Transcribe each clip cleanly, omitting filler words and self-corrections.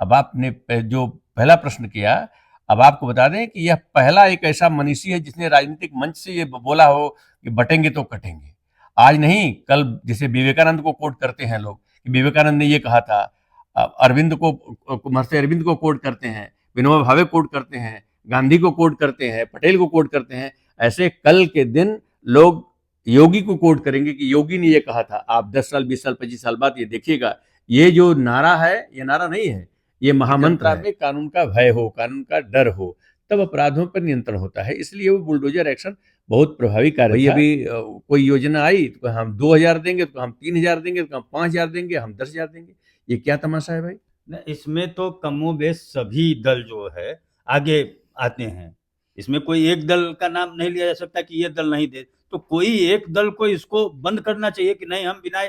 अब आपने जो पहला प्रश्न किया, अब आपको बता दें कि यह पहला एक ऐसा मनीषी है जिसने राजनीतिक मंच से ये बोला हो कि बटेंगे तो कटेंगे। आज नहीं, कल जैसे विवेकानंद को कोट करते हैं लोग कि विवेकानंद ने ये कहा था, अरविंद को, महर्षि अरविंद को कोट करते हैं, विनोबा भावे कोट करते हैं, गांधी को कोट करते हैं, पटेल को कोट करते हैं। ऐसे कल के दिन लोग योगी को कोट करेंगे कि योगी ने ये कहा था। आप 10 साल, 20 साल, 25 साल बाद ये देखिएगा, ये जो नारा है, ये नारा नहीं है, ये महामंत्र में कानून का भय हो, कानून का डर हो, तब अपराधों पर नियंत्रण होता है। इसलिए वो बुलडोजर एक्शन बहुत प्रभावी कार्य था। अभी कोई योजना आई तो हम 2,000 देंगे, तो हम 3,000 देंगे, तो हम 5,000 देंगे, हम 10,000 देंगे। ये क्या तमाशा है भाई? इसमें तो कमोबेश सभी दल जो है आगे आते हैं। इसमें कोई एक दल का नाम नहीं लिया जा सकता कि ये दल नहीं दे, तो कोई एक दल को इसको बंद करना चाहिए कि नहीं, हम बिना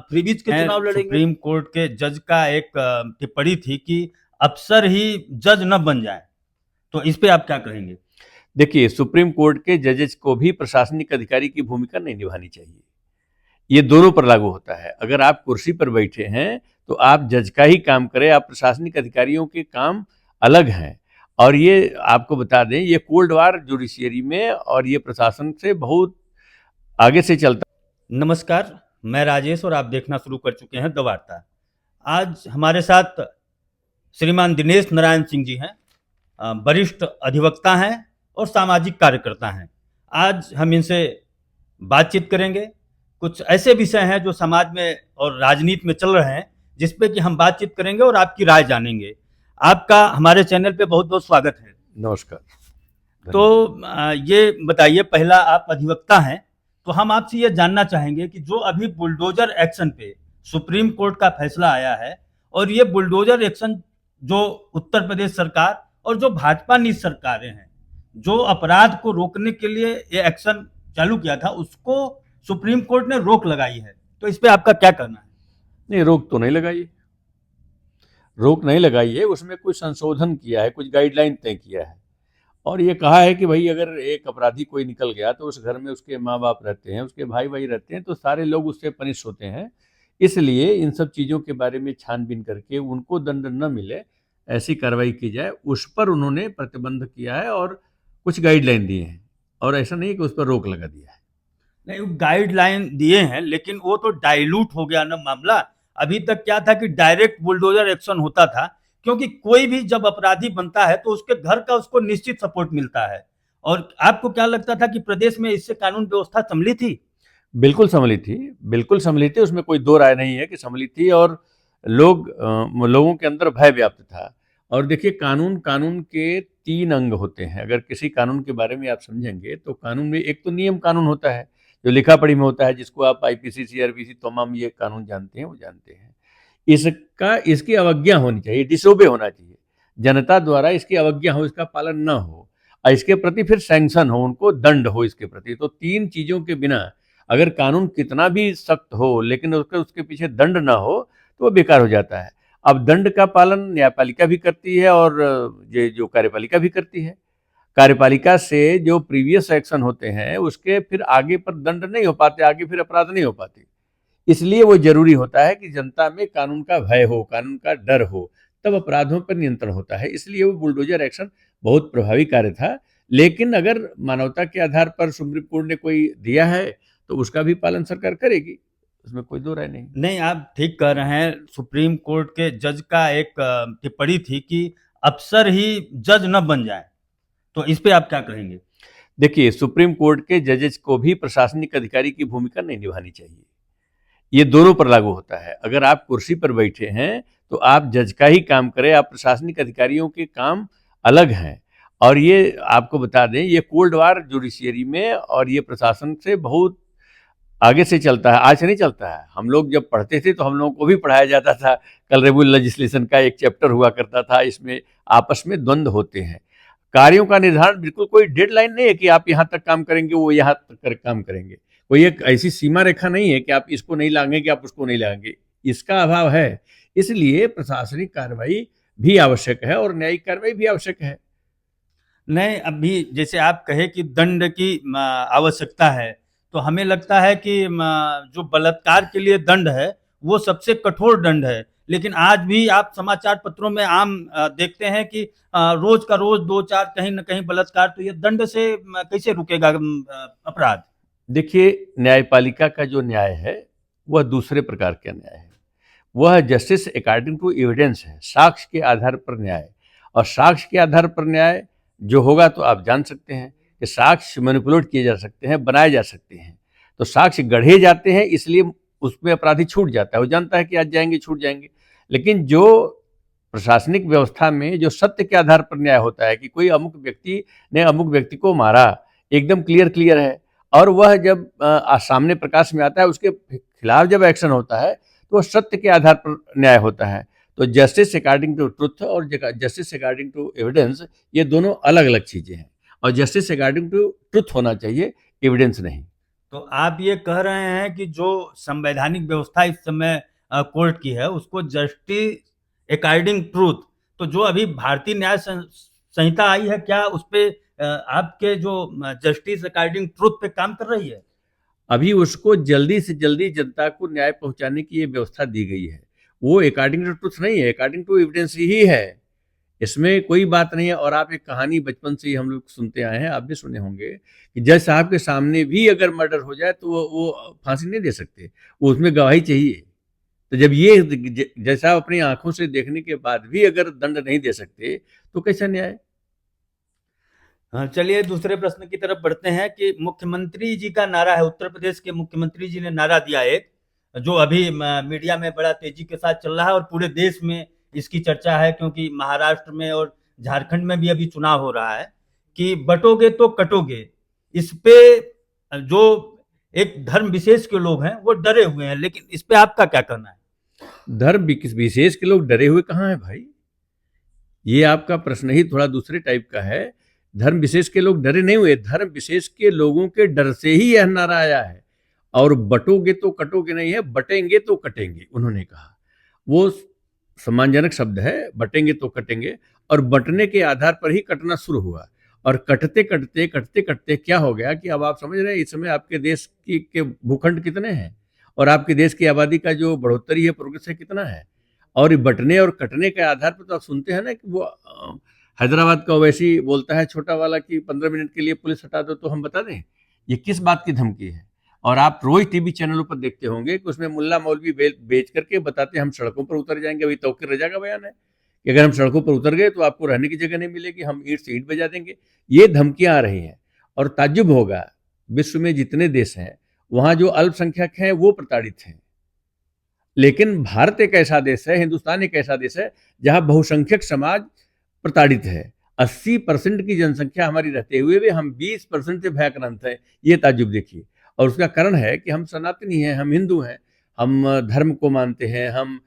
फ्रीबीज के चुनाव लड़ेंगे। सुप्रीम कोर्ट के जज का एक टिप्पणी थी कि अफसर ही जज न बन जाए, तो इस पे आप क्या कहेंगे? देखिए, सुप्रीम कोर्ट के जजेस को भी प्रशासनिक अधिकारी की भूमिका नहीं निभानी चाहिए। ये दोनों पर लागू होता है। अगर आप कुर्सी पर बैठे हैं तो आप जज का ही काम करें, आप प्रशासनिक अधिकारियों के काम अलग हैं। और ये आपको बता दें, ये कोल्ड वार जुडिशियरी में और ये प्रशासन से बहुत आगे से चलता। नमस्कार, मैं राजेश और आप देखना शुरू कर चुके हैं द वार्ता। आज हमारे साथ श्रीमान दिनेश नारायण सिंह जी हैं, वरिष्ठ अधिवक्ता हैं और सामाजिक कार्यकर्ता हैं। आज हम इनसे बातचीत करेंगे। कुछ ऐसे विषय हैं जो समाज में और राजनीति में चल रहे हैं, जिस पे कि हम बातचीत करेंगे और आपकी राय जानेंगे। आपका हमारे चैनल पे बहुत बहुत स्वागत है। नमस्कार। तो ये बताइए, पहला आप अधिवक्ता हैं, तो हम आपसे ये जानना चाहेंगे कि जो अभी बुलडोजर एक्शन पे सुप्रीम कोर्ट का फैसला आया है, और ये बुलडोजर एक्शन जो उत्तर प्रदेश सरकार और जो भाजपा नीति सरकारें हैं, जो अपराध को रोकने के लिए ये एक्शन चालू किया था, उसको सुप्रीम कोर्ट ने रोक लगाई है, तो इस पे आपका क्या कहना है? नहीं, रोक तो नहीं लगाई, रोक नहीं लगाई है, उसमें कुछ संशोधन किया है, कुछ गाइडलाइन तय किया है और ये कहा है कि भाई अगर एक अपराधी कोई निकल गया तो उस घर में उसके माँ बाप रहते हैं, उसके भाई भाई रहते हैं, तो सारे लोग उससे पनिश होते हैं। इसलिए इन सब चीज़ों के बारे में छानबीन करके उनको दंड न मिले, ऐसी कार्रवाई की जाए, उस पर उन्होंने प्रतिबंध किया है और कुछ गाइडलाइन दिए हैं। और ऐसा नहीं कि उस पर रोक लगा दिया है। नहीं, गाइडलाइन दिए हैं, लेकिन वो तो डाइल्यूट हो गया ना मामला। अभी तक क्या था कि डायरेक्ट बुलडोजर एक्शन होता था, क्योंकि कोई भी जब अपराधी बनता है तो उसके घर का उसको निश्चित सपोर्ट मिलता है। और आपको क्या लगता था कि प्रदेश में इससे कानून व्यवस्था संभली थी? बिल्कुल संभली थी, बिल्कुल संभली थी, उसमें कोई दो राय नहीं है कि संभली थी। और लोगों के अंदर भय व्याप्त था। और देखिए, कानून के 3 अंग होते हैं। अगर किसी कानून के बारे में आप समझेंगे तो कानून में एक तो नियम कानून होता है, जो लिखा पढ़ी में होता है, जिसको आप आईपीसी, सीआरपीसी तमाम ये कानून जानते हैं, वो जानते हैं। इसकी अवज्ञा होनी चाहिए, डिसोबे होना चाहिए, जनता द्वारा इसकी अवज्ञा हो, इसका पालन न हो, और इसके प्रति फिर सैंक्शन हो, उनको दंड हो इसके प्रति। तो 3 चीज़ों के बिना अगर कानून कितना भी सख्त हो, लेकिन उसके पीछे दंड ना हो, तो वो बेकार हो जाता है। अब दंड का पालन न्यायपालिका भी करती है और ये जो कार्यपालिका भी करती है। कार्यपालिका से जो प्रीवियस एक्शन होते हैं उसके फिर आगे पर दंड नहीं हो पाते, आगे फिर अपराध नहीं हो पाते। इसलिए वो जरूरी होता है कि जनता में कानून का भय हो, कानून का डर हो, तब अपराधों पर नियंत्रण होता है। इसलिए वो बुलडोजर एक्शन बहुत प्रभावी कार्य था। लेकिन अगर मानवता के आधार पर सुप्रीम कोर्ट ने कोई दिया है तो उसका भी पालन सरकार करेगी, उसमें कोई दो राय नहीं। नहीं, आप ठीक कह रहे हैं। सुप्रीम कोर्ट के जज का एक टिप्पणी थी कि अफसर ही जज न बन जाए, तो इस पे आप क्या कहेंगे? देखिए, सुप्रीम कोर्ट के जजेस को भी प्रशासनिक अधिकारी की भूमिका नहीं निभानी चाहिए। ये दोनों पर लागू होता है। अगर आप कुर्सी पर बैठे हैं तो आप जज का ही काम करें, आप प्रशासनिक अधिकारियों के काम अलग हैं। और ये आपको बता दें, ये कोल्ड वार जुडिशियरी में और ये प्रशासन से बहुत आगे से चलता है, आज से नहीं चलता है। हम लोग जब पढ़ते थे तो हम लोगों को भी पढ़ाया जाता था, कलरेबुल लेजिस्लेशन का एक चैप्टर हुआ करता था, इसमें आपस में द्वंद्व होते हैं। कार्यों का निर्धारण बिल्कुल कोई डेडलाइन नहीं है कि आप यहाँ तक काम करेंगे, वो यहाँ तक काम करेंगे। कोई एक ऐसी सीमा रेखा नहीं है कि आप इसको नहीं लाएंगे कि आप उसको नहीं लाएंगे, इसका अभाव है। इसलिए प्रशासनिक कार्रवाई भी आवश्यक है और न्यायिक कार्रवाई भी आवश्यक है। नहीं, अभी जैसे आप कहे कि दंड की आवश्यकता है, तो हमें लगता है कि जो बलात्कार के लिए दंड है वो सबसे कठोर दंड है, लेकिन आज भी आप समाचार पत्रों में आम देखते हैं कि रोज का रोज 2-4 कहीं न कहीं बलात्कार, तो ये दंड से कैसे रुकेगा अपराध? देखिए, न्यायपालिका का जो न्याय है, वह दूसरे प्रकार का न्याय है। वह जस्टिस अकॉर्डिंग टू एविडेंस है, साक्ष्य के आधार पर न्याय। और साक्ष्य के आधार पर न्याय जो होगा, तो आप जान सकते हैं कि साक्ष्य मैनिपुलेट किए जा सकते हैं, बनाए जा सकते हैं। तो साक्ष्य गढ़े जाते हैं, इसलिए उसमें अपराधी छूट जाता है। वो जानता है कि आज जाएंगे, छूट जाएंगे। लेकिन जो प्रशासनिक व्यवस्था में जो सत्य के आधार पर न्याय होता है कि कोई अमुक व्यक्ति ने अमुक व्यक्ति को मारा, एकदम क्लियर है, और वह जब सामने प्रकाश में आता है, उसके खिलाफ जब एक्शन होता है, तो सत्य के आधार पर न्याय होता है। तो जस्टिस अकॉर्डिंग टू ट्रुथ और जस्टिस अकॉर्डिंग टू एविडेंस, ये दोनों अलग अलग चीजें हैं। और जस्टिस अकॉर्डिंग टू ट्रुथ होना चाहिए, एविडेंस नहीं। तो आप ये कह रहे हैं कि जो संवैधानिक व्यवस्था इस समय कोर्ट की है, उसको जस्टिस अकॉर्डिंग ट्रूथ, तो जो अभी भारतीय न्याय संहिता आई है, क्या उस पे आपके जो जस्टिस अकॉर्डिंग ट्रूथ पे काम कर रही है? अभी उसको जल्दी से जल्दी जनता को न्याय पहुंचाने की ये व्यवस्था दी गई है। वो अकॉर्डिंग टू ट्रुथ नहीं है, अकॉर्डिंग टू एविडेंस ही है। इसमें कोई बात नहीं है। और आप एक कहानी बचपन से ही हम लोग सुनते आए हैं, आप भी सुने होंगे कि जज साहब के सामने भी अगर मर्डर हो जाए तो वो फांसी नहीं दे सकते, वो उसमें गवाही चाहिए। तो जब ये जज साहब अपनी आंखों से देखने के बाद भी अगर दंड नहीं दे सकते, तो कैसा न्याय? हाँ, चलिए दूसरे प्रश्न की तरफ बढ़ते हैं कि मुख्यमंत्री जी का नारा है, उत्तर प्रदेश के मुख्यमंत्री जी ने नारा दिया एक, जो अभी मीडिया में बड़ा तेजी के साथ चल रहा है और पूरे देश में इसकी चर्चा है, क्योंकि महाराष्ट्र में और झारखंड में भी अभी चुनाव हो रहा है कि बटोगे तो कटोगे। इस पे जो एक धर्म विशेष के लोग हैं वो डरे हुए हैं, लेकिन इस पे आपका क्या कहना है? धर्म विशेष के लोग डरे हुए कहाँ हैं भाई? ये आपका प्रश्न ही थोड़ा दूसरे टाइप का है। धर्म विशेष के लोग डरे नहीं हुए, धर्म विशेष के लोगों के डर से ही यह नारा आया है। और बटोगे तो कटोगे नहीं है, बटेंगे तो कटेंगे, उन्होंने कहा। वो सम्मानजनक शब्द है, बटेंगे तो कटेंगे। और बटने के आधार पर ही कटना शुरू हुआ। और कटते कटते कटते कटते क्या हो गया कि अब आप समझ रहे हैं इस समय आपके देश की के भूखंड कितने हैं, और आपके देश की आबादी का जो बढ़ोतरी है, प्रोग्रेस है, कितना है। और ये बटने और कटने के आधार पर तो आप सुनते हैं ना कि वो हैदराबाद का वैसी बोलता है छोटा वाला कि 15 मिनट के लिए पुलिस हटा दो तो हम बता दें। ये किस बात की धमकी है? और आप रोज टीवी चैनलों पर देखते होंगे कि उसमें मुल्ला मौलवी बेच करके बताते हैं हम सड़कों पर उतर जाएंगे। अभी तौकीर रजा का बयान है कि अगर हम सड़कों पर उतर गए तो आपको रहने की जगह नहीं मिलेगी, हम ईंट से ईंट बजा देंगे। ये धमकियां आ रही हैं। और ताज्जुब होगा, विश्व में जितने देश हैं वहां जो अल्पसंख्यक हैं वो प्रताड़ित हैं, लेकिन भारत एक ऐसा देश है, हिंदुस्तान एक ऐसा देश है जहां बहुसंख्यक समाज प्रताड़ित है। 80% की जनसंख्या हमारी रहते हुए भी हम 20% से भयाक्रांत है। ये ताज्जुब देखिए। और उसका कारण है कि हम सनातनी हैं, हम हिंदू हैं, हम धर्म को मानते हैं, हम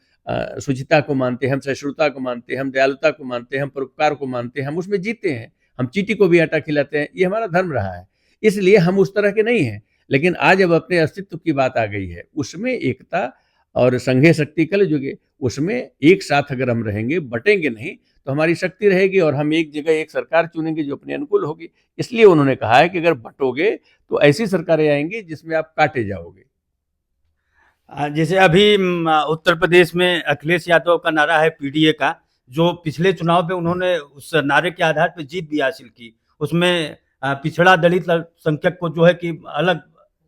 शुचिता को मानते हैं, हम सहिष्णुता को मानते हैं, हम दयालुता को मानते हैं, हम परोपकार को मानते हैं, हम उसमें जीते हैं, हम चींटी को भी आटा खिलाते हैं। ये हमारा धर्म रहा है, इसलिए हम उस तरह के नहीं हैं। लेकिन आज अब अपने अस्तित्व की बात आ गई है, उसमें एकता और संघे शक्ति कल जुगे, उसमें एक साथ अगर हम रहेंगे, बटेंगे नहीं, तो हमारी शक्ति रहेगी और हम एक जगह एक सरकार चुनेंगे जो अपने अनुकूल होगी। इसलिए उन्होंने कहा है कि अगर बटोगे तो ऐसी सरकारें आएंगी जिसमें आप काटे जाओगे। जैसे अभी उत्तर प्रदेश में अखिलेश यादव का नारा है पीडीए का, जो पिछले चुनाव पे उन्होंने उस नारे के आधार पर जीत भी हासिल की। उसमें पिछड़ा दलित संख्यक को जो है कि अलग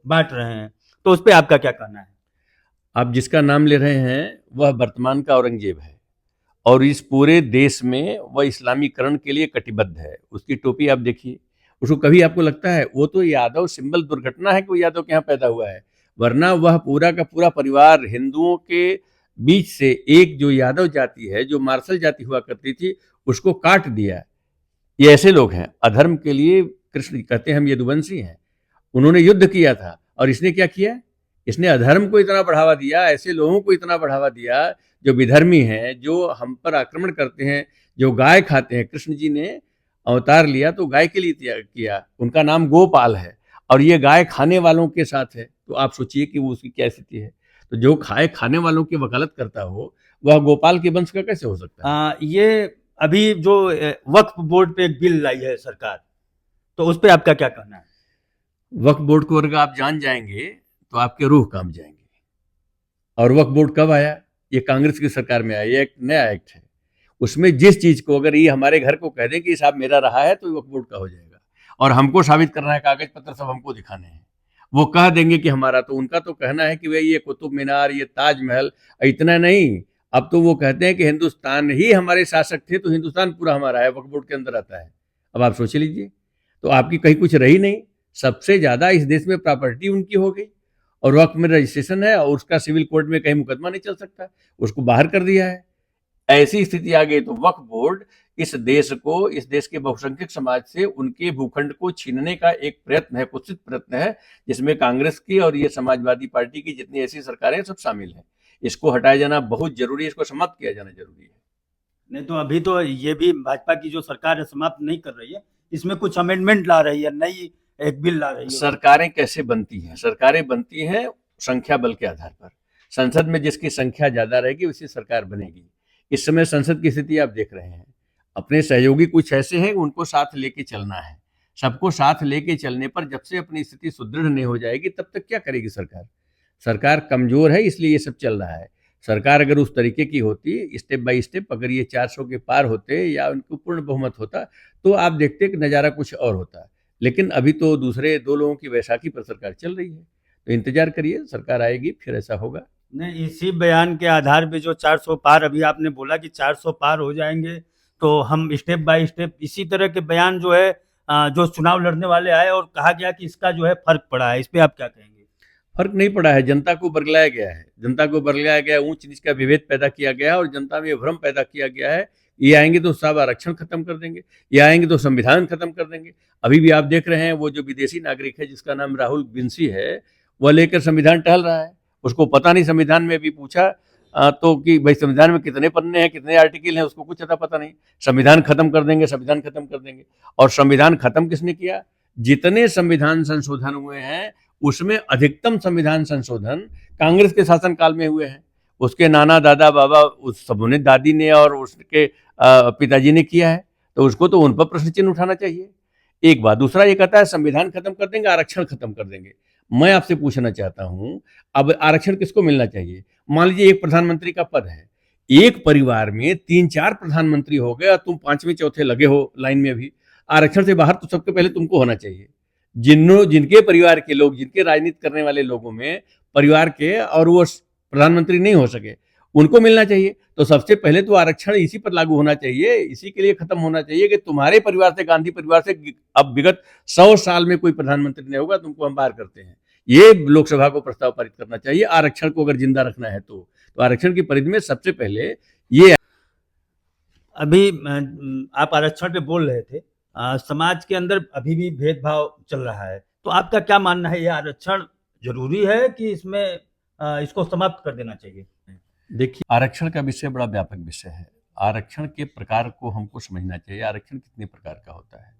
बांट रहे हैं, तो उस पर आपका क्या कहना है? आप जिसका नाम ले रहे हैं वह वर्तमान का औरंगजेब है, और इस पूरे देश में वह इस्लामीकरण के लिए कटिबद्ध है। उसकी टोपी आप देखिए, उसको कभी आपको लगता है वो तो यादव सिंबल दुर्घटना है कि वो यादव के यहाँ पैदा हुआ है? वरना वह पूरा का पूरा परिवार हिंदुओं के बीच से एक जो यादव जाति है, जो मार्शल जाति हुआ करती थी, उसको काट दिया। ये ऐसे लोग हैं। अधर्म के लिए कृष्ण कहते हैं हम यदुवंशी हैं। उन्होंने युद्ध किया था, और इसने क्या किया? इसने अधर्म को इतना बढ़ावा दिया, ऐसे लोगों को इतना बढ़ावा दिया जो विधर्मी हैं, जो हम पर आक्रमण करते हैं, जो गाय खाते हैं। कृष्ण जी ने अवतार लिया तो गाय के लिए किया। उनका नाम गोपाल है, और ये गाय खाने वालों के साथ है। तो आप सोचिए कि वो उसकी क्या स्थिति है। तो जो खाने वालों की वकालत करता हो, वह गोपाल के वंश का कैसे हो सकता है? ये अभी जो वक्फ बोर्ड पे एक बिल लाई है सरकार, तो उस पर आपका क्या कहना है? वक्फ बोर्ड को अगर आप जान जाएंगे तो आपके रूह कांप जाएंगे। और वक्फ बोर्ड कब आया? ये कांग्रेस की सरकार में आया, ये एक नया एक्ट है। उसमें जिस चीज को अगर ये हमारे घर को कह दें कि साहब मेरा रहा है, तो ये वक्फ बोर्ड का हो जाएगा, और हमको साबित करना है, कागज पत्र सब हमको दिखाने हैं, वो कह देंगे कि हमारा। तो उनका तो कहना है कि भाई ये कुतुब मीनार, ये ताजमहल, इतना नहीं, अब तो वो कहते हैं कि हिंदुस्तान ही हमारे शासक थे, तो हिंदुस्तान पूरा हमारा है, वक्फ बोर्ड के अंदर आता है। अब आप सोच लीजिए, तो आपकी कहीं कुछ रही नहीं। सबसे ज्यादा इस देश में प्रॉपर्टी उनकी हो गई, और वक्फ में रजिस्ट्रेशन है, और उसका सिविल कोर्ट में कहीं मुकदमा नहीं चल सकता, उसको बाहर कर दिया है। ऐसी स्थिति आ गई, तो वक्फ बोर्ड इस देश को, इस देश के बहुसंख्यक समाज से उनके भूखंड को छीनने का एक प्रयत्न है, कुत्सित प्रयत्न है, जिसमें कांग्रेस की और ये समाजवादी पार्टी की जितनी ऐसी सरकारें सब शामिल हैं। इसको हटाया जाना बहुत जरूरी है, इसको समाप्त किया जाना जरूरी है। नहीं तो अभी तो ये भी भाजपा की जो सरकार है समाप्त नहीं कर रही है, इसमें कुछ अमेंडमेंट ला रही है, नई एक बिल ला रही है। सरकारें कैसे बनती हैं? सरकारें बनती हैं संख्या बल के आधार पर। संसद में जिसकी संख्या ज्यादा रहेगी उसी सरकार बनेगी। इस समय संसद की स्थिति आप देख रहे हैं, अपने सहयोगी कुछ ऐसे हैं, उनको साथ लेके चलना है। सबको साथ लेके चलने पर जब से अपनी स्थिति सुदृढ़ नहीं हो जाएगी, तब तक क्या करेगी सरकार? सरकार कमजोर है, इसलिए ये सब चल रहा है। सरकार अगर उस तरीके की होती, स्टेप बाय स्टेप, अगर ये 400 के पार होते या उनको पूर्ण बहुमत होता, तो आप देखते कि नज़ारा कुछ और होता। लेकिन अभी तो दूसरे दो लोगों की बैसाखी पर सरकार चल रही है, तो इंतजार करिए, सरकार आएगी, फिर ऐसा होगा। नहीं, इसी बयान के आधार पे जो 400 पार, अभी आपने बोला कि 400 पार हो जाएंगे, तो हम स्टेप बाय स्टेप इसी तरह के बयान जो है जो चुनाव लड़ने वाले आए और कहा गया कि इसका जो है फर्क पड़ा है, इस पे आप क्या कहेंगे? फर्क नहीं पड़ा है, जनता को बरगलाया गया है, जनता को बरगलाया गया, ऊंच नीच का विभेद पैदा किया गया है, और जनता में भ्रम पैदा किया गया है। ये आएंगे तो सब आरक्षण खत्म कर देंगे, ये आएंगे तो संविधान खत्म कर देंगे। अभी भी आप देख रहे हैं, वो जो विदेशी नागरिक है जिसका नाम राहुल बिंसी है, वह लेकर संविधान टहल रहा है। उसको पता नहीं, संविधान में भी पूछा तो कि भाई संविधान में कितने पन्ने हैं, कितने आर्टिकल हैं, उसको कुछ अता पता नहीं। संविधान खत्म कर देंगे, संविधान खत्म कर देंगे। और संविधान खत्म किसने किया? जितने संविधान संशोधन हुए हैं, उसमें अधिकतम संविधान संशोधन कांग्रेस के शासनकाल में हुए हैं। उसके नाना, दादा, बाबा, उस सबों ने, दादी ने और उसके पिताजी ने किया है, तो उसको तो उन पर प्रश्न चिन्ह उठाना चाहिए। एक बात। दूसरा ये कहता है संविधान खत्म कर देंगे, आरक्षण खत्म कर देंगे। मैं आपसे पूछना चाहता हूं, अब आरक्षण किसको मिलना चाहिए? मान लीजिए एक प्रधानमंत्री का पद है, एक परिवार में 3-4 प्रधानमंत्री हो गए और तुम पांचवें चौथे लगे हो लाइन में भी। आरक्षण से बाहर तो सबसे पहले तुमको होना चाहिए। जिनके परिवार के लोग, जिनके राजनीति करने वाले लोगों में परिवार के और वो प्रधानमंत्री नहीं हो सके, उनको मिलना चाहिए। तो सबसे पहले तो आरक्षण इसी पर लागू होना चाहिए, इसी के लिए खत्म होना चाहिए कि तुम्हारे परिवार से, गांधी परिवार से अब विगत 100 साल में कोई प्रधानमंत्री नहीं होगा, तुमको हम बाहर करते हैं। ये लोकसभा को प्रस्ताव पारित करना चाहिए, आरक्षण को अगर जिंदा रखना है तो आरक्षण की परिधि में सबसे पहले ये। अभी आप आरक्षण पे बोल रहे थे, समाज के अंदर अभी भी भेदभाव चल रहा है, तो आपका क्या मानना है, ये आरक्षण जरूरी है कि इसमें इसको समाप्त कर देना चाहिए? देखिए, आरक्षण का विषय बड़ा व्यापक विषय है। आरक्षण के प्रकार को हमको समझना चाहिए। आरक्षण कितने प्रकार का होता है?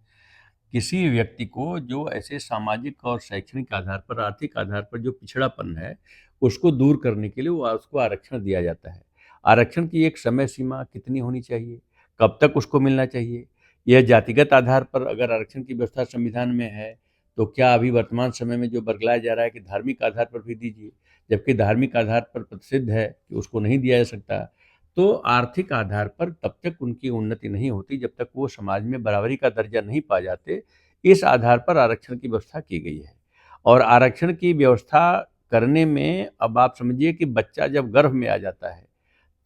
किसी व्यक्ति को जो ऐसे सामाजिक और शैक्षणिक आधार पर, आर्थिक आधार पर जो पिछड़ापन है, उसको दूर करने के लिए वो उसको आरक्षण दिया जाता है। आरक्षण की एक समय सीमा कितनी होनी चाहिए, कब तक उसको मिलना चाहिए? यह जातिगत आधार पर अगर आरक्षण की व्यवस्था संविधान में है, तो क्या अभी वर्तमान समय में जो बरगलाया जा रहा है कि धार्मिक आधार पर भी दीजिए, जबकि धार्मिक आधार पर प्रसिद्ध है कि उसको नहीं दिया जा सकता। तो आर्थिक आधार पर तब तक उनकी उन्नति नहीं होती जब तक वो समाज में बराबरी का दर्जा नहीं पा जाते। इस आधार पर आरक्षण की व्यवस्था की गई है। और आरक्षण की व्यवस्था करने में अब आप समझिए कि बच्चा जब गर्भ में आ जाता है,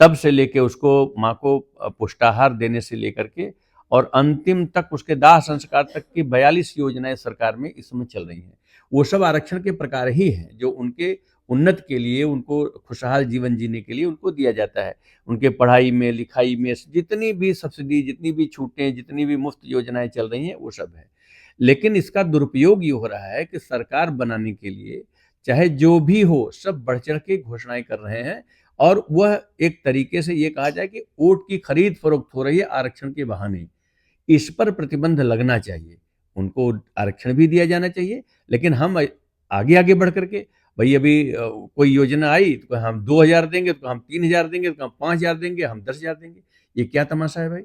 तब से लेके उसको माँ को पुष्टाहार देने से लेकर के और अंतिम तक उसके दाह संस्कार तक की 42 योजनाएं सरकार में इस समय चल रही हैं। वो सब आरक्षण के प्रकार ही हैं जो उनके उन्नत के लिए, उनको खुशहाल जीवन जीने के लिए उनको दिया जाता है। उनके पढ़ाई में, लिखाई में जितनी भी सब्सिडी, जितनी भी छूटें, जितनी भी मुफ्त योजनाएं चल रही हैं, वो सब है। लेकिन इसका दुरुपयोग ये हो रहा है कि सरकार बनाने के लिए चाहे जो भी हो, सब बढ़ चढ़ के घोषणाएं कर रहे हैं, और वह एक तरीके से ये कहा जाए कि वोट की खरीद फरोख्त हो रही है आरक्षण के बहाने। इस पर प्रतिबंध लगना चाहिए। उनको आरक्षण भी दिया जाना चाहिए, लेकिन हम आगे आगे बढ़ करके, भाई अभी कोई योजना आई तो हम 2000 देंगे, तो हम 3000 देंगे, तो हम 5000 देंगे, हम 10,000 देंगे। ये क्या तमाशा है भाई?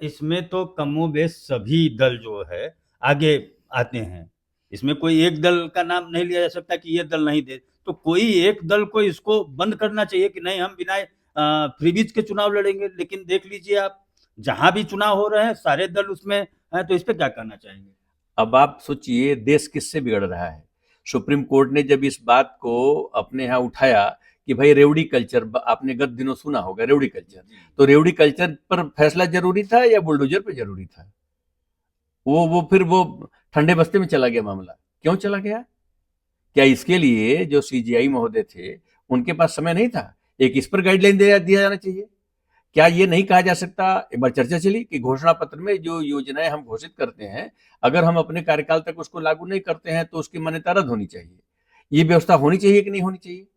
इसमें तो कमोबेश सभी दल जो है आगे आते हैं, इसमें कोई एक दल का नाम नहीं लिया जा सकता कि ये दल नहीं दे। तो कोई एक दल को इसको बंद करना चाहिए कि नहीं, हम बिना फ्रीबीज के चुनाव लड़ेंगे। लेकिन देख लीजिए आप, जहां भी चुनाव हो रहे हैं सारे दल उसमें हैं, तो इस पे क्या कहना चाहेंगे? अब आप सोचिए देश किससे बिगड़ रहा है। सुप्रीम कोर्ट ने जब इस बात को अपने यहाँ उठाया कि भाई रेवड़ी कल्चर, आपने गत दिनों सुना होगा रेवड़ी कल्चर, तो रेवड़ी कल्चर पर फैसला जरूरी था या बुलडोजर पर जरूरी था? वो फिर ठंडे बस्ते में चला गया मामला। क्यों चला गया? क्या इसके लिए जो सीजीआई महोदय थे उनके पास समय नहीं था? एक इस पर गाइडलाइन दिया जाना चाहिए। क्या ये नहीं कहा जा सकता, एक बार चर्चा चली कि घोषणा पत्र में जो योजनाएं हम घोषित करते हैं, अगर हम अपने कार्यकाल तक उसको लागू नहीं करते हैं तो उसकी मान्यता रद्द होनी चाहिए। ये व्यवस्था होनी चाहिए कि नहीं होनी चाहिए?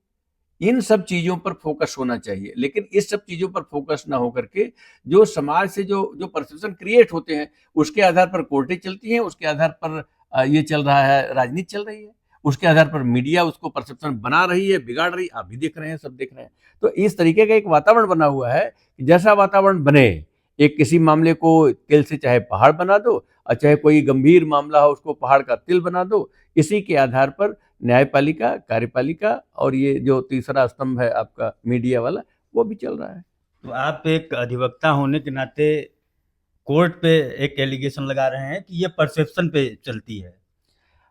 इन सब चीजों पर फोकस होना चाहिए। लेकिन इस सब चीजों पर फोकस ना होकर के जो समाज से जो जो परसेप्शन क्रिएट होते हैं उसके आधार पर कोर्टें चलती हैं, उसके आधार पर ये चल रहा है, राजनीति चल रही है, उसके आधार पर मीडिया उसको परसेप्शन बना रही है, बिगाड़ रही है। आप भी देख रहे हैं, सब देख रहे हैं। तो इस तरीके का एक वातावरण बना हुआ है कि जैसा वातावरण बने, एक किसी मामले को तिल से चाहे पहाड़ बना दो और चाहे कोई गंभीर मामला हो उसको पहाड़ का तिल बना दो। इसी के आधार पर न्यायपालिका, कार्यपालिका और ये जो तीसरा स्तंभ है आपका मीडिया वाला, वो भी चल रहा है। तो आप एक अधिवक्ता होने के नाते कोर्ट पे एक एलिगेशन लगा रहे हैं कि ये परसेप्शन पे चलती है।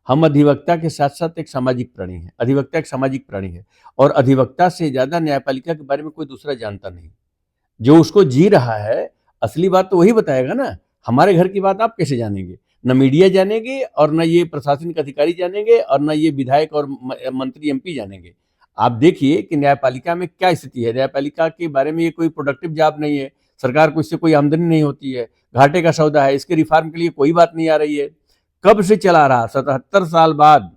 हम अधिवक्ता के साथ साथ एक सामाजिक प्राणी है। अधिवक्ता एक सामाजिक प्राणी है और अधिवक्ता से ज्यादा न्यायपालिका के बारे में कोई दूसरा जानता नहीं। जो उसको जी रहा है, असली बात तो वही बताएगा ना। हमारे घर की बात आप कैसे जानेंगे? न मीडिया जानेंगे और न ये प्रशासनिक अधिकारी जानेंगे और न ये विधायक और मंत्री एमपी जानेंगे। आप देखिए कि न्यायपालिका में क्या स्थिति है। न्यायपालिका के बारे में ये कोई प्रोडक्टिव जॉब नहीं है, सरकार को इससे कोई आमदनी नहीं होती है, घाटे का सौदा है, इसके रिफॉर्म के लिए कोई बात नहीं आ रही है। कब से चला रहा? 77 साल बाद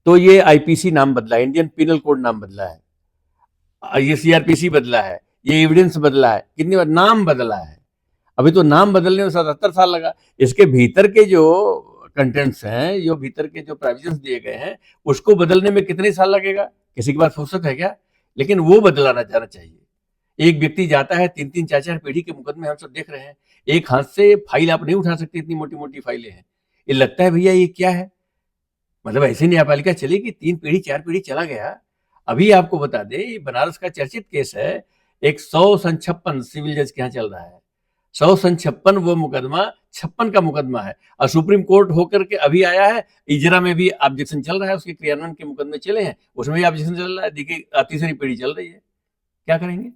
तो ये आईपीसी नाम बदला है, इंडियन पिनल कोड नाम बदला है, ये सीआरपीसी बदला है, ये एविडेंस बदला है, कितनी बार नाम बदला है। अभी तो नाम बदलने में 77 साल लगा। इसके भीतर के जो कंटेंट्स हैं, जो भीतर के जो प्रोविजंस दिए गए हैं, उसको बदलने में कितने साल लगेगा? किसी के पास फुर्सत है क्या? लेकिन वो बदलाना जाना चाहिए। एक व्यक्ति जाता है, 3-3 4-4 पीढ़ी के मुकदमे हम सब देख रहे हैं। एक हाथ से फाइल आप नहीं उठा सकते, इतनी मोटी मोटी फाइलें हैं। ये लगता है भैया ये क्या है? मतलब ऐसी न्यायपालिका चलेगी? 3 पीढ़ी 4 पीढ़ी चला गया। अभी आपको बता दें, ये बनारस का चर्चित केस है। एक 100 सिविल जज के यहाँ चल रहा है। 100 वो मुकदमा 56 का मुकदमा है और सुप्रीम कोर्ट होकर के अभी आया है। इजरा में भी ऑब्जेक्शन चल रहा है, उसके क्रियान्वयन के मुकदमे चले हैं, उसमें भी ऑब्जेक्शन चल रहा है। देखिए तीसरी पीढ़ी चल रही है, क्या करेंगे?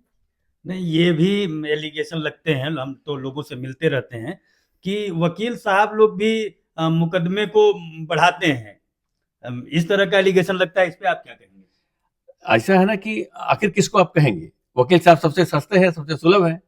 नहीं, ये भी एलिगेशन लगते हैं, हम तो लोगों से मिलते रहते हैं कि वकील साहब लोग भी मुकदमे को बढ़ाते हैं। इस तरह का एलिगेशन लगता है, इस पे आप क्या कहेंगे? ऐसा है ना कि आखिर किसको आप कहेंगे? वकील साहब सबसे सस्ते हैं, सबसे सुलभ है।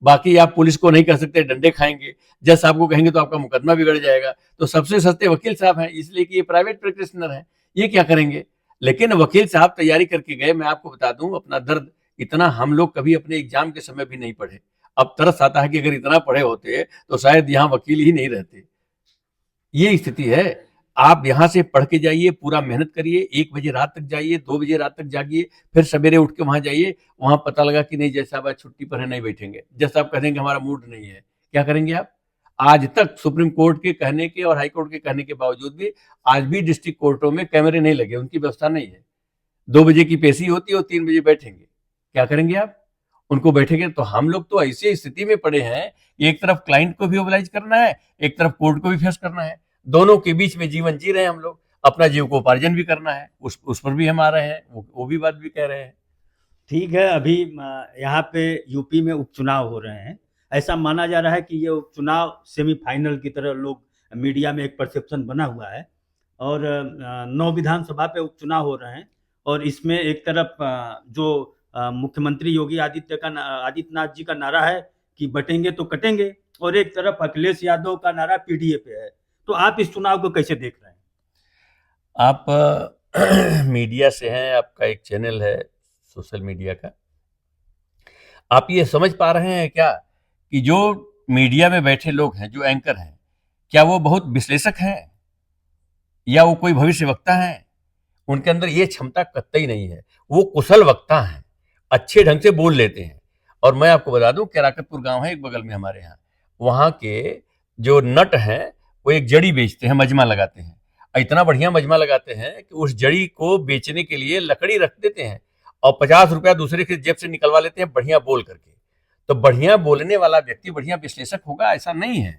बाकी आप पुलिस को नहीं कह सकते, डंडे खाएंगे। जज साहब को कहेंगे तो आपका मुकदमा बिगड़ जाएगा। तो सबसे सस्ते वकील साहब हैं, इसलिए कि ये प्राइवेट प्रैक्टिशनर हैं, ये क्या करेंगे? लेकिन वकील साहब तैयारी करके गए। मैं आपको बता दूं अपना दर्द, इतना हम लोग कभी अपने एग्जाम के समय भी नहीं पढ़े। अब तरस आता है कि अगर इतना पढ़े होते तो शायद यहाँ वकील ही नहीं रहते। ये स्थिति है। आप यहाँ से पढ़ के जाइए, पूरा मेहनत करिए, 1 बजे रात तक जाइए, 2 बजे रात तक जागिए, फिर सवेरे उठ के वहां जाइए। वहां पता लगा कि नहीं, जैसा आप आज छुट्टी पर है, नहीं बैठेंगे। जैसा आप कहेंगे हमारा मूड नहीं है, क्या करेंगे आप? आज तक सुप्रीम कोर्ट के कहने के और हाई कोर्ट के कहने के बावजूद भी आज भी डिस्ट्रिक्ट कोर्टों में कैमरे नहीं लगे, उनकी व्यवस्था नहीं है। 2 बजे की पेशी होती है और 3 बजे बैठेंगे, क्या करेंगे आप? उनको बैठेंगे। तो हम लोग तो ऐसी स्थिति में पड़े हैं, एक तरफ क्लाइंट को भी ओबलाइज करना है, एक तरफ कोर्ट को भी फेस करना है। दोनों के बीच में जीवन जी रहे हैं हम लोग। अपना जीव को उपार्जन भी करना है, उस पर भी हम आ रहे हैं, वो भी बात भी कह रहे हैं। ठीक है, अभी यहाँ पे यूपी में उपचुनाव हो रहे हैं। ऐसा माना जा रहा है कि ये उपचुनाव सेमीफाइनल की तरह लोग मीडिया में एक परसेप्शन बना हुआ है। और 9 विधानसभा पे उपचुनाव हो रहे हैं और इसमें एक तरफ जो मुख्यमंत्री योगी आदित्यनाथ जी का नारा है कि बटेंगे तो कटेंगे, और एक तरफ अखिलेश यादव का नारा पीडीए पे है। तो आप इस चुनाव को कैसे देख रहे हैं? आप मीडिया से हैं, आपका एक चैनल है सोशल मीडिया का। आप ये समझ पा रहे हैं क्या कि जो मीडिया में बैठे लोग हैं, जो एंकर हैं, क्या वो बहुत विश्लेषक हैं या वो कोई भविष्य वक्ता हैं? उनके अंदर ये क्षमता कतई नहीं है। वो कुशल वक्ता हैं, अच्छे ढंग से बोल लेते हैं। और मैं आपको बता दूं, केराकतपुर गांव है एक बगल में हमारे यहाँ, वहां के जो नट हैं वो एक जड़ी बेचते हैं, मजमा लगाते हैं। इतना बढ़िया मजमा लगाते हैं कि उस जड़ी को बेचने के लिए लकड़ी रख देते हैं और 50 रुपया दूसरे की जेब से निकलवा लेते हैं बढ़िया बोल करके। तो बढ़िया बोलने वाला व्यक्ति बढ़िया विश्लेषक होगा ऐसा नहीं है।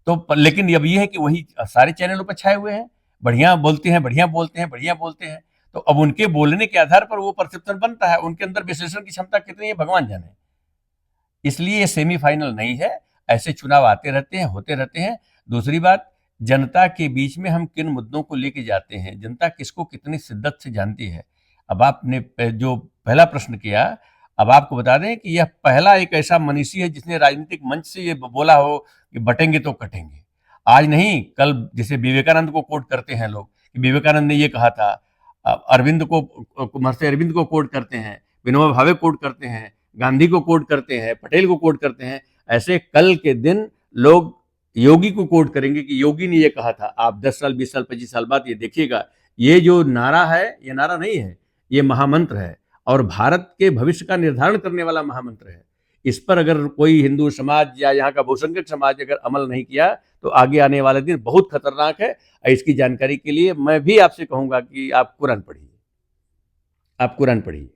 तो लेकिन अब ये है कि वही सारे चैनलों पर छाए हुए हैं, बढ़िया बोलते हैं, बढ़िया बोलते हैं, बढ़िया बोलते हैं। तो अब उनके बोलने के आधार पर वो परसेप्शन बनता है, उनके अंदर विश्लेषण की क्षमता कितनी है भगवान जाने। इसलिए ये सेमीफाइनल नहीं है, ऐसे चुनाव आते रहते हैं, होते रहते हैं। दूसरी बात, जनता के बीच में हम किन मुद्दों को लेके जाते हैं, जनता किसको कितनी शिद्दत से जानती है। अब आपने जो पहला प्रश्न किया, अब आपको बता दें कि यह पहला एक ऐसा मनीषी है जिसने राजनीतिक मंच से ये बोला हो कि बटेंगे तो कटेंगे। आज नहीं, कल जैसे विवेकानंद को कोट करते हैं लोग कि विवेकानंद ने ये कहा था, अरविंद को, महर्षि अरविंद को कोट करते हैं, विनोबा भावे कोट करते हैं, गांधी को कोट करते हैं, पटेल को कोट करते हैं। ऐसे कल के दिन लोग योगी को कोट करेंगे कि योगी ने ये कहा था। आप 10 साल 20 साल 25 साल बाद ये देखिएगा, ये जो नारा है ये नारा नहीं है, ये महामंत्र है और भारत के भविष्य का निर्धारण करने वाला महामंत्र है। इस पर अगर कोई हिंदू समाज या यहाँ का बहुसंख्यक समाज अगर अमल नहीं किया तो आगे आने वाले दिन बहुत खतरनाक है। इसकी जानकारी के लिए मैं भी आपसे कहूंगा कि आप कुरान पढ़िए, आप कुरान पढ़िए।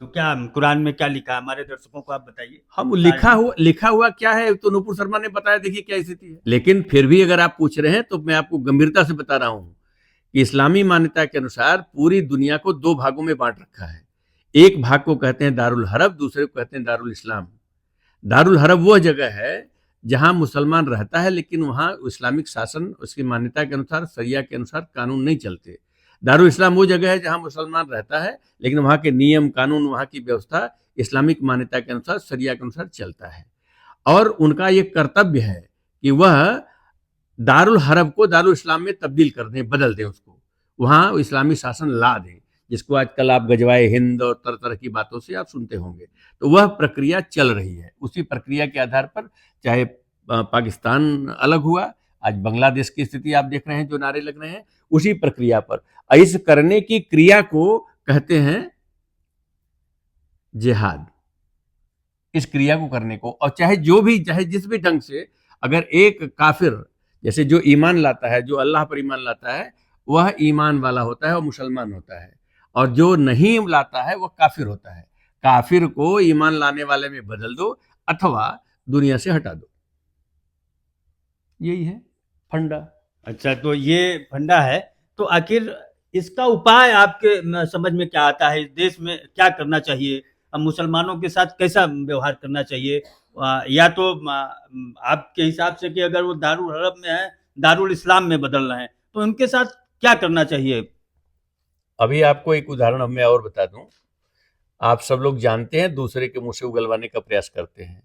तो क्या कुरान में क्या लिखा है, हमारे दर्शकों को आप बताइए। हम लिखा हुआ क्या है तो नुपुर शर्मा ने बताया, देखिए क्या स्थिति है। लेकिन फिर भी अगर आप पूछ रहे हैं तो मैं आपको गंभीरता से बता रहा हूं कि इस्लामी मान्यता के अनुसार पूरी दुनिया को 2 भागों में बांट रखा है। एक भाग को कहते हैं दारुल हरब, दूसरे को कहते हैं दारुल इस्लाम। दारुल हरब वह जगह है जहां मुसलमान रहता है लेकिन वहां इस्लामिक शासन, उसकी मान्यता के अनुसार, शरिया के अनुसार कानून नहीं चलते। दारुल इस्लाम वो जगह है जहां मुसलमान रहता है लेकिन वहां के नियम कानून, वहां की व्यवस्था इस्लामिक मान्यता के अनुसार, शरिया के अनुसार चलता है। और उनका ये कर्तव्य है कि वह दारुल हरब को दारुल इस्लाम में तब्दील कर दें, बदल दें उसको, वहां इस्लामी शासन ला दें, जिसको आजकल आप गजवाए हिंद और तरह तरह की बातों से आप सुनते होंगे। तो वह प्रक्रिया चल रही है। उसी प्रक्रिया के आधार पर चाहे पाकिस्तान अलग हुआ, आज बांग्लादेश की स्थिति आप देख रहे हैं जो नारे लग रहे हैं, उसी प्रक्रिया पर। इस करने की क्रिया को कहते हैं जिहाद। इस क्रिया को करने को, और चाहे जिस भी ढंग से, अगर एक काफिर जैसे जो ईमान लाता है, जो अल्लाह पर ईमान लाता है, वह ईमान वाला होता है और मुसलमान होता है, और जो नहीं लाता है वह काफिर होता है। काफिर को ईमान लाने वाले में बदल दो अथवा दुनिया से हटा दो, यही है फंडा। अच्छा, तो ये फंडा है। तो आखिर इसका उपाय आपके समझ में क्या आता है? इस देश में क्या करना चाहिए? मुसलमानों के साथ कैसा व्यवहार करना चाहिए? या तो आपके हिसाब से कि अगर वो दारुल हरब में है, दारुल इस्लाम में बदल रहे हैं, तो उनके साथ क्या करना चाहिए? अभी आपको एक उदाहरण मैं और बता दूं। आप सब लोग जानते हैं, दूसरे के मुंह से उगलवाने का प्रयास करते हैं।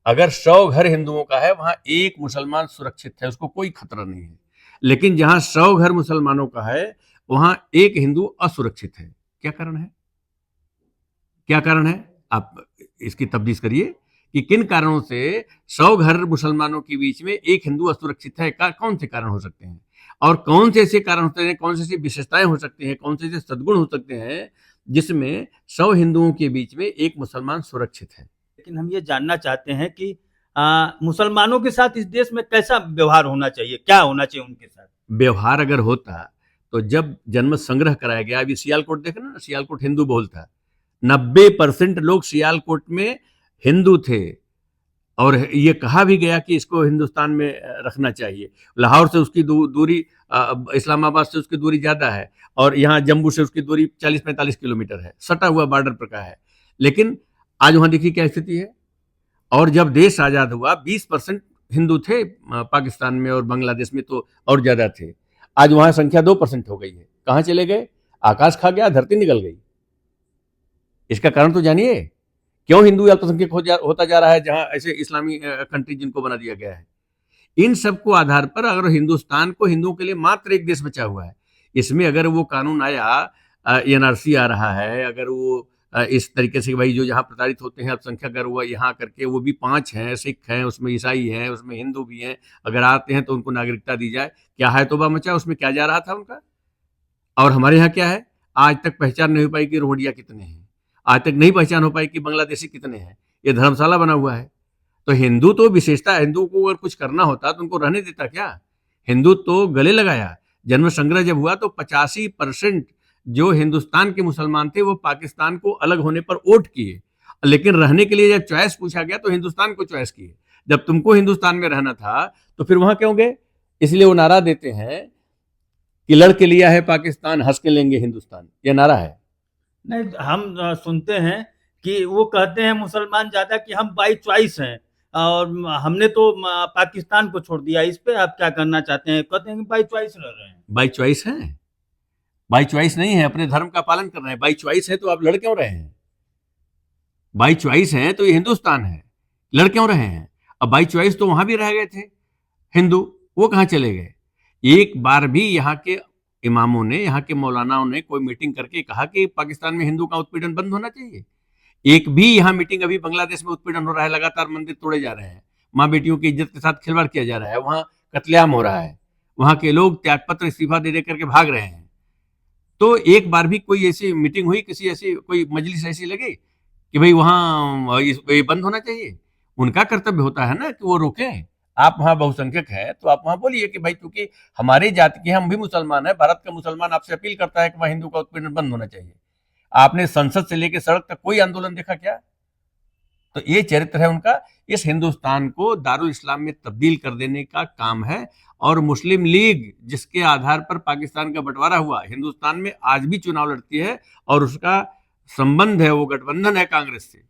अगर 100 घर हिंदुओं का है, वहां एक मुसलमान सुरक्षित है, उसको कोई खतरा नहीं है। लेकिन जहां 100 घर मुसलमानों का है, वहां एक हिंदू असुरक्षित है। क्या कारण है? क्या कारण है? आप इसकी तफ्तीश करिए कि किन कारणों से 100 घर मुसलमानों के बीच में एक हिंदू असुरक्षित है। कौन से कारण हो सकते हैं और कौन से ऐसे कारण होते हैं, कौन से ऐसी विशेषताएं हो सकती हैं, कौन से ऐसे सद्गुण हो सकते हैं जिसमें 100 हिंदुओं के बीच में एक मुसलमान सुरक्षित है। लेकिन हम ये जानना चाहते हैं कि मुसलमानों के साथ इस देश में कैसा व्यवहार होना चाहिए, क्या होना चाहिए उनके साथ? व्यवहार अगर होता तो जब जन्म संग्रह कराया गया, अभी सियालकोट देख ना, सियालकोट हिंदू बहुल था, 90% लोग सियालकोट में हिंदू थे और ये कहा भी गया कि इसको हिंदुस्तान में रखना चाहिए। लाहौर से उसकी दूरी, इस्लामाबाद से उसकी दूरी ज्यादा है और यहाँ जम्मू से उसकी दूरी 40-45 किलोमीटर है, सटा हुआ बॉर्डर पर का है। लेकिन आज वहां देखिए क्या स्थिति है। और जब देश आजाद हुआ 20% हिंदू थे पाकिस्तान में, और बांग्लादेश में तो और ज्यादा थे। आज वहां संख्या 2% हो गई है। कहां चले गए? आकाश खा गया, धरती निकल गई। इसका कारण तो जानिए, क्यों हिंदू अल्पसंख्यक होता जा रहा है जहां ऐसे इस्लामी कंट्री जिनको बना दिया गया है। इन सब को आधार पर अगर हिंदुस्तान को हिंदुओं के लिए मात्र एक देश बचा हुआ है, इसमें अगर वो कानून आया, एनआरसी आ रहा है, अगर वो इस तरीके से भाई जो जहाँ प्रताड़ित होते हैं अल्पसंख्यक, अगर वो यहाँ करके, वो भी 5 हैं, सिख हैं, उसमें ईसाई हैं, उसमें हिंदू भी हैं, अगर आते हैं तो उनको नागरिकता दी जाए। क्या है तोबा मचा, उसमें क्या जा रहा था उनका। और हमारे यहाँ क्या है, आज तक पहचान नहीं हो पाई कि रोहिंग्या कितने हैं, आज तक नहीं पहचान हो पाई कि बांग्लादेशी कितने हैं। ये धर्मशाला बना हुआ है। तो हिंदू तो विशेषता, हिंदू को अगर कुछ करना होता तो उनको रहने देता क्या? हिंदू तो गले लगाया। जन्म संग्रह जब हुआ तो 85% जो हिंदुस्तान के मुसलमान थे वो पाकिस्तान को अलग होने पर वोट किए, लेकिन रहने के लिए जब चॉइस पूछा गया तो हिंदुस्तान को चॉइस किए। जब तुमको हिंदुस्तान में रहना था तो फिर वहां क्यों गए? इसलिए वो नारा देते हैं कि लड़के लिया है पाकिस्तान, हंस के लेंगे हिंदुस्तान, ये नारा है। नहीं, हम सुनते हैं कि वो कहते हैं मुसलमान ज्यादा कि हम बाई चॉइस हैं और हमने तो पाकिस्तान को छोड़ दिया। इस पे आप क्या करना चाहते हैं? कहते हैं कि बाई चॉइस रह रहे हैं। बाई चॉइस है? बाई चॉइस नहीं है, अपने धर्म का पालन कर रहे हैं। बाई चॉइस है तो आप लड़ क्यों रहे हैं? बाई चॉइस है तो ये हिंदुस्तान है, लड़ क्यों रहे हैं? अब बाई चॉइस तो वहां भी रह गए थे हिंदू, वो कहाँ चले गए? एक बार भी यहाँ के इमामों ने, यहाँ के मौलानाओं ने कोई मीटिंग करके कहा कि पाकिस्तान में हिंदू का उत्पीड़न बंद होना चाहिए? एक भी यहाँ मीटिंग, अभी बांग्लादेश में उत्पीड़न हो रहा है, लगातार मंदिर तोड़े जा रहे हैं, माँ बेटियों की इज्जत के साथ खिलवाड़ किया जा रहा है, वहां कत्लेआम हो रहा है, वहां के लोग त्यागपत्र इस्तीफा दे करके भाग रहे हैं। तो एक बार भी कोई ऐसी मीटिंग हुई, किसी ऐसी कोई मजलिस ऐसी लगी कि भाई वहां ये बंद होना चाहिए? उनका कर्तव्य होता है ना कि वो रोकें। आप वहां बहुसंख्यक है तो आप वहां बोलिए कि भाई चूंकि हमारी जाति के, हम भी मुसलमान है, भारत का मुसलमान आपसे अपील करता है कि वहां हिंदू का उत्पीड़न बंद होना चाहिए। आपने संसद से लेकर सड़क तक कोई आंदोलन देखा क्या? तो ये चरित्र है उनका। इस हिंदुस्तान को दारुल इस्लाम में तब्दील कर देने का काम है। और मुस्लिम लीग जिसके आधार पर पाकिस्तान का बंटवारा हुआ, हिंदुस्तान में आज भी चुनाव लड़ती है और उसका संबंध है, वो गठबंधन है कांग्रेस से।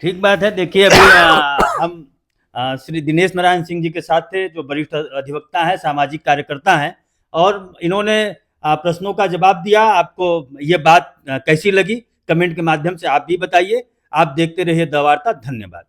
ठीक बात है। देखिए, अभी हम श्री दिनेश नारायण सिंह जी के साथ थे, जो वरिष्ठ अधिवक्ता हैं, सामाजिक कार्यकर्ता हैं, और इन्होंने प्रश्नों का जवाब दिया। आपको ये बात कैसी लगी, कमेंट के माध्यम से आप भी बताइए। आप देखते रहिए द वार्ता। धन्यवाद।